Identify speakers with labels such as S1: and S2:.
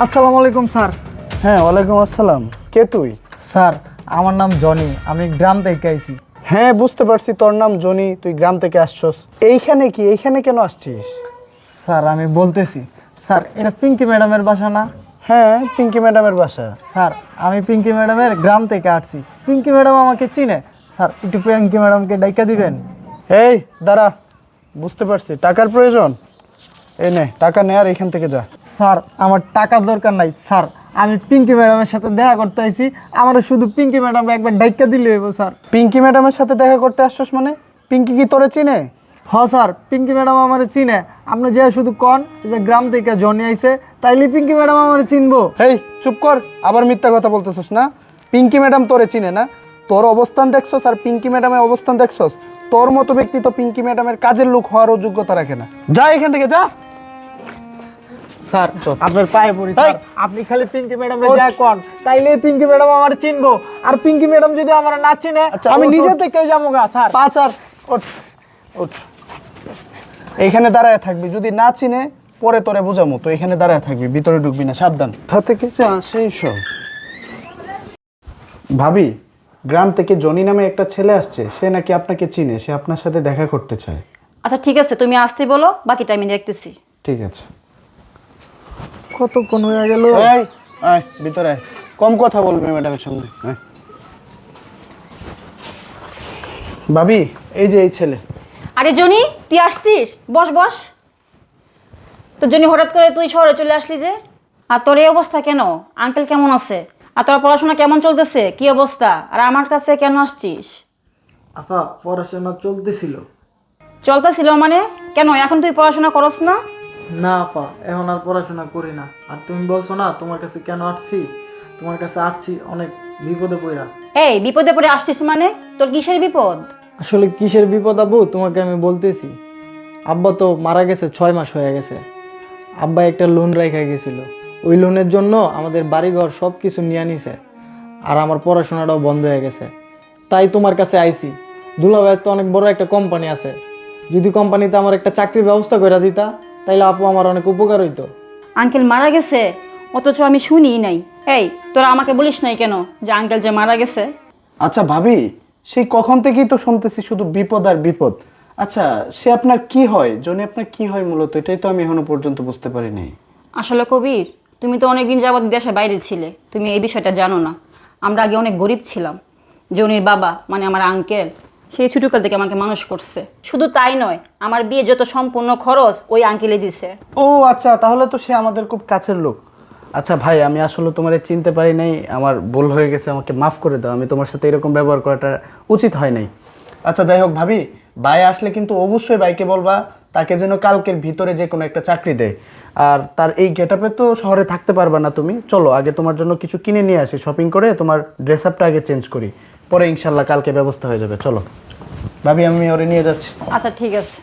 S1: আসসালামু আলাইকুম স্যার।
S2: হ্যাঁ, ওয়ালাইকুম আসসালাম। কে তুই?
S1: স্যার আমার নাম জনি, আমি গ্রাম থেকে আইছি।
S2: হ্যাঁ, বুঝতে পারছি তোর নাম জনি, তুই গ্রাম থেকে আসছস। এইখানে কেন আসছিস?
S1: স্যার আমি বলতেছি, স্যার এটা পিঙ্কি ম্যাডামের বাসা না?
S2: হ্যাঁ, পিঙ্কি ম্যাডামের বাসা।
S1: স্যার আমি পিঙ্কি ম্যাডামের গ্রাম থেকে আসছি। পিঙ্কি ম্যাডাম আমাকে চিনে। স্যার একটু পিঙ্কি ম্যাডামকে ডাইকা দিবেন?
S2: এই দাঁড়া, বুঝতে পারছি টাকার প্রয়োজন। এই নে টাকা নে আর এখান থেকে যা।
S1: স্যার আমার টাকার দরকার নাই স্যার, আমি পিঙ্কি ম্যাডামের সাথে দেখা করতে আইছি, আমার শুধু পিঙ্কি ম্যাডামকে একবার ডাইকা দিলে হইব স্যার।
S2: পিঙ্কি ম্যাডামের সাথে দেখা করতে আসছস মানে? পিঙ্কি কি তোরে চিনে?
S1: হ স্যার, পিঙ্কি ম্যাডাম আমার চিনে। আপনি যে শুধু কন যে গ্রাম থেকে জনি আইছে, তাইলে পিঙ্কি ম্যাডাম আমার চিনবো।
S2: এই চুপ কর, আবার মিথ্যা কথা বলতেছস না? পিঙ্কি ম্যাডাম তোরে চিনে না? তোর অবস্থান দেখছস আর পিঙ্কি ম্যাডামের অবস্থান দেখছস? তোর মতো ব্যক্তি তো পিঙ্কি ম্যাডামের কাজের লোক হওয়ারও যোগ্যতা রাখে না। যা এখান থেকে যা।
S1: স্যার আপনার পায়ে পড়ি স্যার, আপনি খালি পিঙ্কি ম্যাডামরে যা কোন, তাইলে পিঙ্কি ম্যাডাম আমার চিনবো। আর পিঙ্কি ম্যাডাম যদি আমার না চিনে,
S2: আচ্ছা,
S1: আমি
S2: ওঠ,
S1: নিজে
S2: ওঠ।
S1: থেকে যাবো গা স্যার।
S2: পাঁচ আর ওঠ ওঠ। এইখানে দাঁড়ায় থাকবি, যদি না চিনে পরে তোরে বোঝামু। তো এখানে দাঁড়ায় থাকবি, ভিতরে ঢুকবি না, সাবধান। কোথা থেকে যে আসে সব। ভাবি, গ্রাম থেকে জনি নামে একটা ছেলে আসছে, সে নাকি আপনাকে চিনে, সে আপনার সাথে দেখা করতে চায়।
S3: আচ্ছা ঠিক আছে, তুমি আসতে বলো, বাকিটা আমি দেখতেছি।
S2: ঠিক আছে।
S1: কতক্ষণ হয়ে গেল?
S2: এই আয় ভিতরে আয়, কম কথা বলবি ম্যাডামের সঙ্গে। আয়। ভাবি, এই যে এই ছেলে।
S3: আরে জনি, তুই আসছিস? বস বস। তো জনি, হঠাৎ করে তুই শহরে চলে আসলি যে? আর তোর এই অবস্থা কেন? আঙ্কেল কেমন আছে? আর তোর পড়াশোনা কেমন চলতেছে? কি অবস্থা? আর আমার কাছে কেন আসছিস?
S1: আপা পড়াশোনা চলতেছিল।
S3: চলতেছিল মানে? কেন এখন তুই পড়াশোনা করস না?
S1: না আপা, এখন আর পড়াশোনা করি না। আর তুমি বলছো না তোমার কাছে কেন আসছি, তোমার কাছে আসছি অনেক বিপদে পড়া।
S3: এই বিপদে পড়ে আসছিস মানে? তোর কিসের বিপদ?
S1: আসলে কিসের বিপদ আব্বু, তোমাকে আমি বলতেছি। আব্বা তো মারা গেছে, 6 মাস হয়ে গেছে। আব্বা একটা লোন রেখে গেছিল, ওই লোনের জন্য আমাদের বাড়িঘর সব কিছু নিয়ে নিছে। আর আমার পড়াশোনাটাও বন্ধ হয়ে গেছে। তাই তোমার কাছে আইছি। দুলাভাইয়ের তো অনেক বড় একটা কোম্পানি আছে, যদি কোম্পানিতে আমার একটা চাকরির ব্যবস্থা করে দিতা, তাইলে আপু আমার অনেক উপকার হইতো।
S3: আঙ্কেল মারা গেছে? অথচ আমি শুনিই নাই। এই তোরা আমাকে বলিস নাই কেন যে আঙ্কেল যে মারা গেছে?
S2: আচ্ছা ভাবি, সেই কখন থেকেই তো শুনতেছি শুধু বিপদ আর বিপদ। আচ্ছা, সে আপনার কি হয়? জনি আপনার কি হয় মূলত? এটাই তো আমি এখনো পর্যন্ত বুঝতে পারিনি।
S3: আসলে কবির, তুমি তো অনেকদিন যাবৎ দেশের বাইরে ছিলে, তুমি এই বিষয়টা জানো না। আমরা আগে অনেক গরিব ছিলাম। জনির বাবা মানে আমার আঙ্কেল, সেই ছোটকাল থেকে আমাকে মানুষ করছে। শুধু তাই নয়, আমার বিয়ে যত সম্পূর্ণ খরচ ওই আঙ্কেলই দিছে।
S2: ও আচ্ছা, তাহলে তো সে আমাদের খুব কাছের লোক। আচ্ছা ভাই, আমি আসলে তোমারে চিনতে পারি নাই, আমার ভুল হয়ে গেছে, আমাকে মাফ করে দাও। আমি তোমার সাথে এরকম ব্যবহার করাটা উচিত হয় নাই। আচ্ছা যাই হোক ভাবি, ভাই আসলে কিন্তু অবশ্যই ভাইকে বলবা তাকে যেন কালকের ভিতরে যে কোনো একটা চাকরি দেয়। আর তার এই গেটআপে তো শহরে থাকতে পারবা না তুমি। চলো আগে তোমার জন্য কিছু কিনে নিয়ে আসি, শপিং করে তোমার ড্রেস আপটা আগে চেঞ্জ করি, পরে ইনশাল্লাহ কালকে ব্যবস্থা হয়ে যাবে। চলো ভাবি, আমি ওরে নিয়ে যাচ্ছি।
S3: আচ্ছা ঠিক আছে।